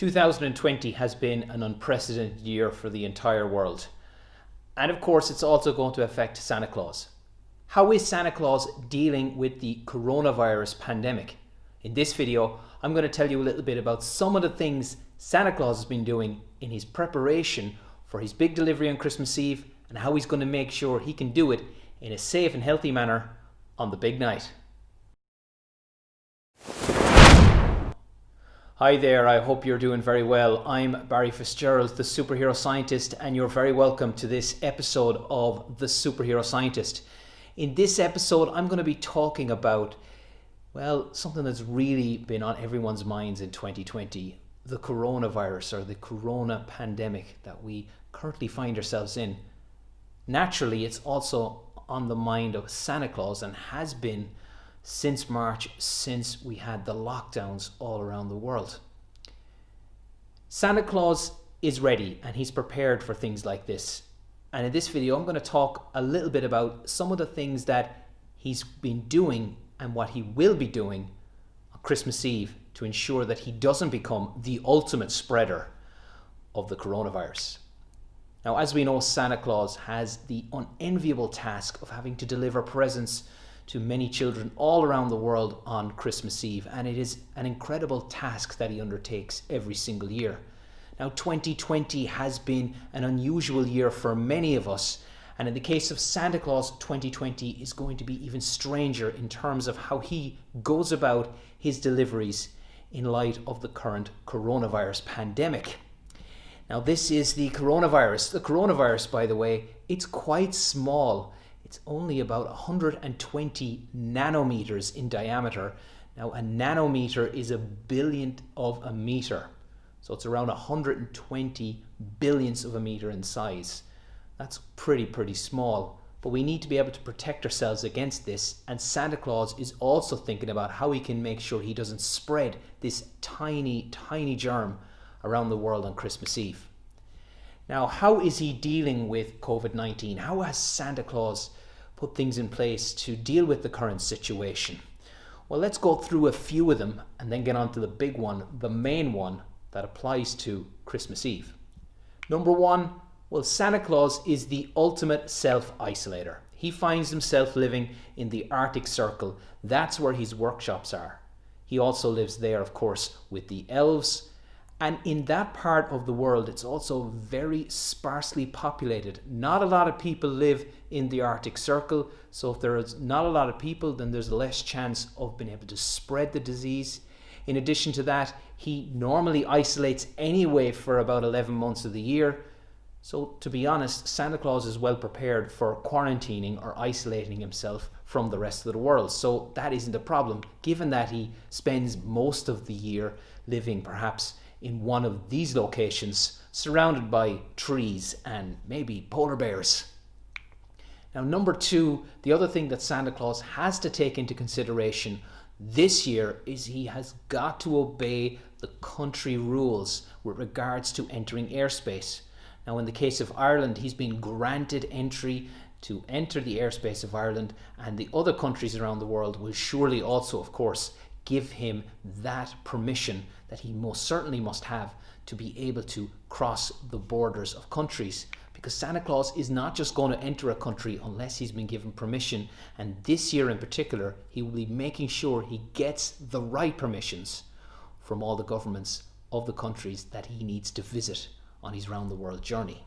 2020 has been an unprecedented year for the entire world. And of course, it's also going to affect Santa Claus. How is Santa Claus dealing with the coronavirus pandemic? In this video, I'm going to tell you a little bit about some of the things Santa Claus has been doing in his preparation for his big delivery on Christmas Eve and how he's going to make sure he can do it in a safe and healthy manner on the big night. Hi there, I hope you're doing very well. I'm Barry Fitzgerald, the superhero scientist, and you're very welcome to this episode of The Superhero Scientist. In this episode, I'm going to be talking about, well, something that's really been on everyone's minds in 2020, the coronavirus or the corona pandemic that we currently find ourselves in. Naturally, it's also on the mind of Santa Claus and has been since March, since we had the lockdowns all around the world. Santa Claus is ready and he's prepared for things like this. And in this video, I'm going to talk a little bit about some of the things that he's been doing and what he will be doing on Christmas Eve to ensure that he doesn't become the ultimate spreader of the coronavirus. Now, as we know, Santa Claus has the unenviable task of having to deliver presents to many children all around the world on Christmas Eve, and it is an incredible task that he undertakes every single year. Now, 2020 has been an unusual year for many of us, and in the case of Santa Claus, 2020 is going to be even stranger in terms of how he goes about his deliveries in light of the current coronavirus pandemic. Now, this is the coronavirus. The coronavirus, by the way, it's quite small. It's only about 120 nanometers in diameter. Now, a nanometer is a billionth of a meter. So it's around 120 billionths of a meter in size. That's pretty small. But we need to be able to protect ourselves against this. And Santa Claus is also thinking about how he can make sure he doesn't spread this tiny germ around the world on Christmas Eve. Now, how is he dealing with COVID-19? How has Santa Claus put things in place to deal with the current situation? Well, let's go through a few of them and then get on to the big one, the main one that applies to Christmas Eve. Number one, well, Santa Claus is the ultimate self-isolator. He finds himself living in the Arctic Circle. That's where his workshops are. He also lives there, of course, with the elves. And in that part of the world, it's also very sparsely populated. Not a lot of people live in the Arctic Circle. So if there is not a lot of people, then there's less chance of being able to spread the disease. In addition to that, he normally isolates anyway for about 11 months of the year. So to be honest, Santa Claus is well prepared for quarantining or isolating himself from the rest of the world. So that isn't a problem, given that he spends most of the year living perhaps in one of these locations, surrounded by trees and maybe polar bears. Now, number two, the other thing that Santa Claus has to take into consideration this year is he has got to obey the country rules with regards to entering airspace. Now, in the case of Ireland, he's been granted entry to enter the airspace of Ireland, and the other countries around the world will surely also, of course, give him that permission that he most certainly must have to be able to cross the borders of countries, because Santa Claus is not just going to enter a country unless he's been given permission. And this year in particular, he will be making sure he gets the right permissions from all the governments of the countries that he needs to visit on his round the world journey.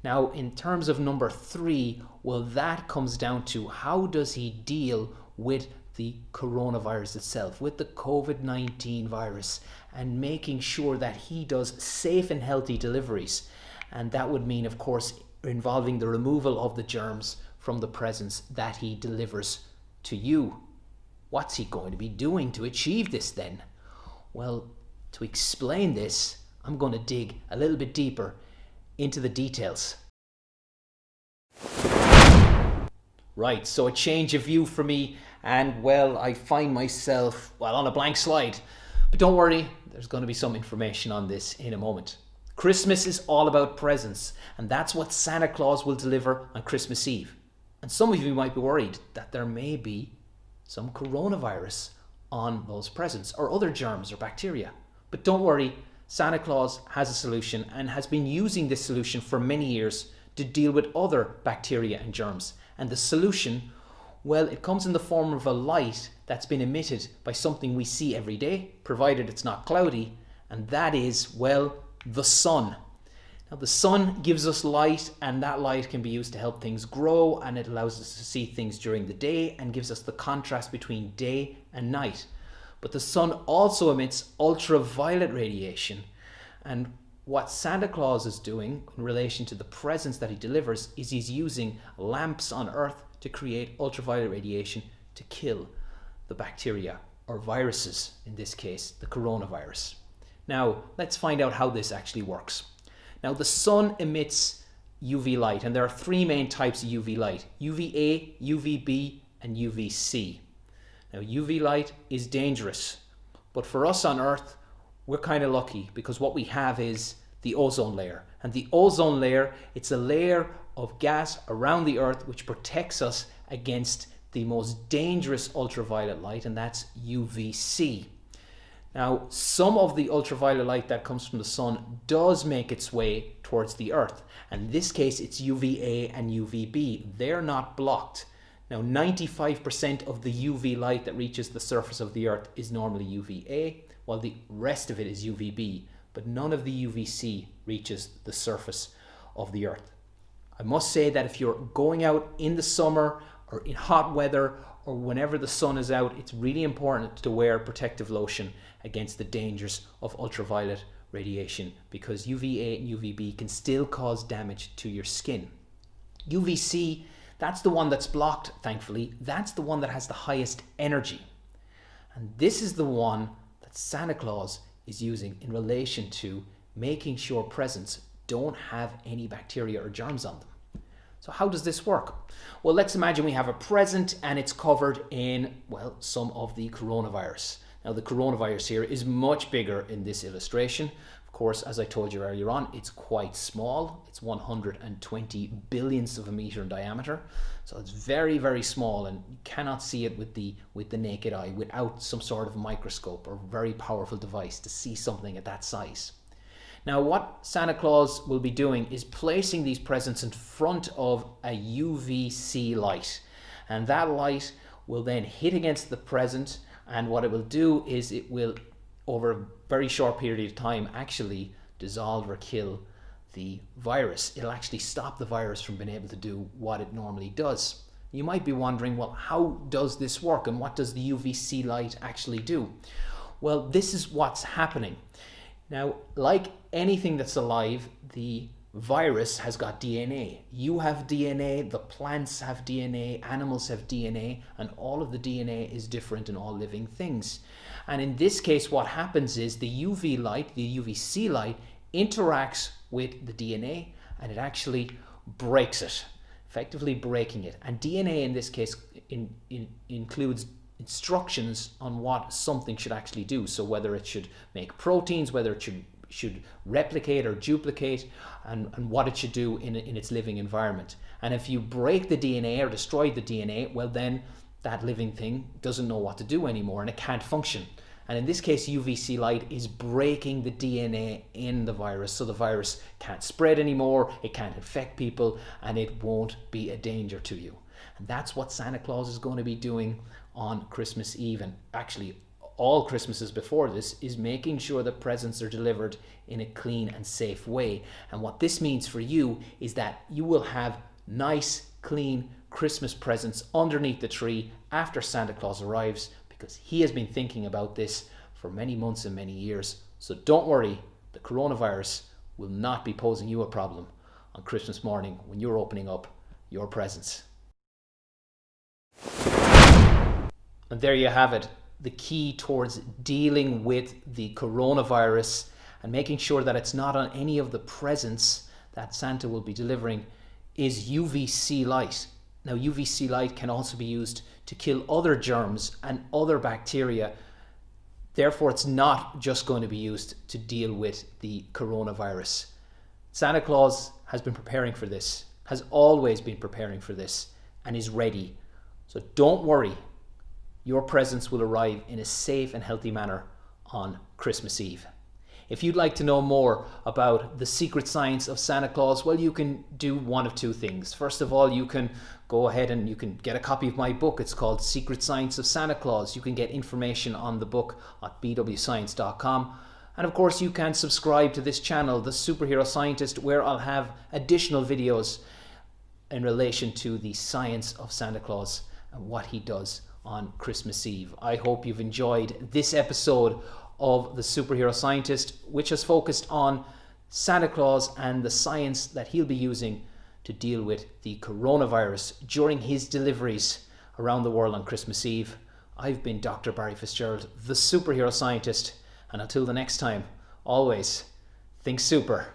Now, in terms of number three, well, that comes down to how does he deal with the coronavirus itself, with the COVID-19 virus, and making sure that he does safe and healthy deliveries. And that would mean, of course, involving the removal of the germs from the presents that he delivers to you. What's he going to be doing to achieve this then? Well, to explain this, I'm going to dig a little bit deeper into the details. Right, so a change of view for me, and well, I find myself, well, on a blank slide. But don't worry, there's going to be some information on this in a moment. Christmas is all about presents, and that's what Santa Claus will deliver on Christmas Eve. And some of you might be worried that there may be some coronavirus on those presents or other germs or bacteria. But don't worry, Santa Claus has a solution and has been using this solution for many years to deal with other bacteria and germs. And the solution, well, it comes in the form of a light that's been emitted by something we see every day, provided it's not cloudy, and that is, well, the sun. Now, the sun gives us light, and that light can be used to help things grow, and it allows us to see things during the day and gives us the contrast between day and night. But the sun also emits ultraviolet radiation, and what Santa Claus is doing in relation to the presents that he delivers is he's using lamps on Earth to create ultraviolet radiation to kill the bacteria or viruses, in this case, the coronavirus. Now, let's find out how this actually works. Now, the sun emits UV light, and there are three main types of UV light: UVA, UVB, and UVC. Now, UV light is dangerous, but for us on Earth, we're kind of lucky because what we have is the ozone layer. And the ozone layer, it's a layer of gas around the Earth which protects us against the most dangerous ultraviolet light, and that's UVC. Now, some of the ultraviolet light that comes from the sun does make its way towards the Earth. And in this case, it's UVA and UVB. They're not blocked. Now, 95% of the UV light that reaches the surface of the Earth is normally UVA, while the rest of it is UVB. But none of the UVC reaches the surface of the Earth. I must say that if you're going out in the summer or in hot weather or whenever the sun is out, it's really important to wear protective lotion against the dangers of ultraviolet radiation, because UVA and UVB can still cause damage to your skin. UVC, that's the one that's blocked, thankfully. That's the one that has the highest energy. And this is the one that Santa Claus is using in relation to making sure presents don't have any bacteria or germs on them. So how does this work? Well, let's imagine we have a present and it's covered in, well, some of the coronavirus. Now, the coronavirus here is much bigger in this illustration. Of course, as I told you earlier on, it's quite small. It's 120 billionths of a meter in diameter. So it's very, very small, and you cannot see it with the naked eye without some sort of microscope or very powerful device to see something at that size. Now, what Santa Claus will be doing is placing these presents in front of a UVC light, and that light will then hit against the present, and what it will do is it will, over a very short period of time, actually dissolve or kill the virus. It'll actually stop the virus from being able to do what it normally does. You might be wondering, well, how does this work, and what does the UVC light actually do? Well, this is what's happening. Now, like anything that's alive, the virus has got DNA. You have DNA, the plants have DNA, animals have DNA, and all of the DNA is different in all living things. And in this case, what happens is the UV light, the UVC light, interacts with the DNA, and it actually breaks it, effectively breaking it. And DNA in this case includes instructions on what something should actually do. So whether it should make proteins, whether it should replicate or duplicate, and what it should do in its living environment. And if you break the DNA or destroy the DNA, well, then that living thing doesn't know what to do anymore and it can't function. And in this case, UVC light is breaking the DNA in the virus, so the virus can't spread anymore, it can't infect people, and it won't be a danger to you. And that's what Santa Claus is going to be doing on Christmas Eve, and actually all Christmases before this, is making sure that presents are delivered in a clean and safe way. And what this means for you is that you will have nice, clean Christmas presents underneath the tree after Santa Claus arrives, because he has been thinking about this for many months and many years. So don't worry, the coronavirus will not be posing you a problem on Christmas morning when you're opening up your presents. And there you have it, the key towards dealing with the coronavirus and making sure that it's not on any of the presents that Santa will be delivering is UVC light. Now, UVC light can also be used to kill other germs and other bacteria. Therefore, it's not just going to be used to deal with the coronavirus. Santa Claus has been preparing for this, has always been preparing for this, and is ready. So don't worry. Your presents will arrive in a safe and healthy manner on Christmas Eve. If you'd like to know more about the secret science of Santa Claus, well, you can do one of two things. First of all, you can go ahead and you can get a copy of my book. It's called Secret Science of Santa Claus. You can get information on the book at bwscience.com. And of course, you can subscribe to this channel, The Superhero Scientist, where I'll have additional videos in relation to the science of Santa Claus and what he does on Christmas Eve. I hope you've enjoyed this episode of The Superhero Scientist, which has focused on Santa Claus and the science that he'll be using to deal with the coronavirus during his deliveries around the world on Christmas Eve. I've been Dr. Barry Fitzgerald, the Superhero Scientist, and until the next time, always think super.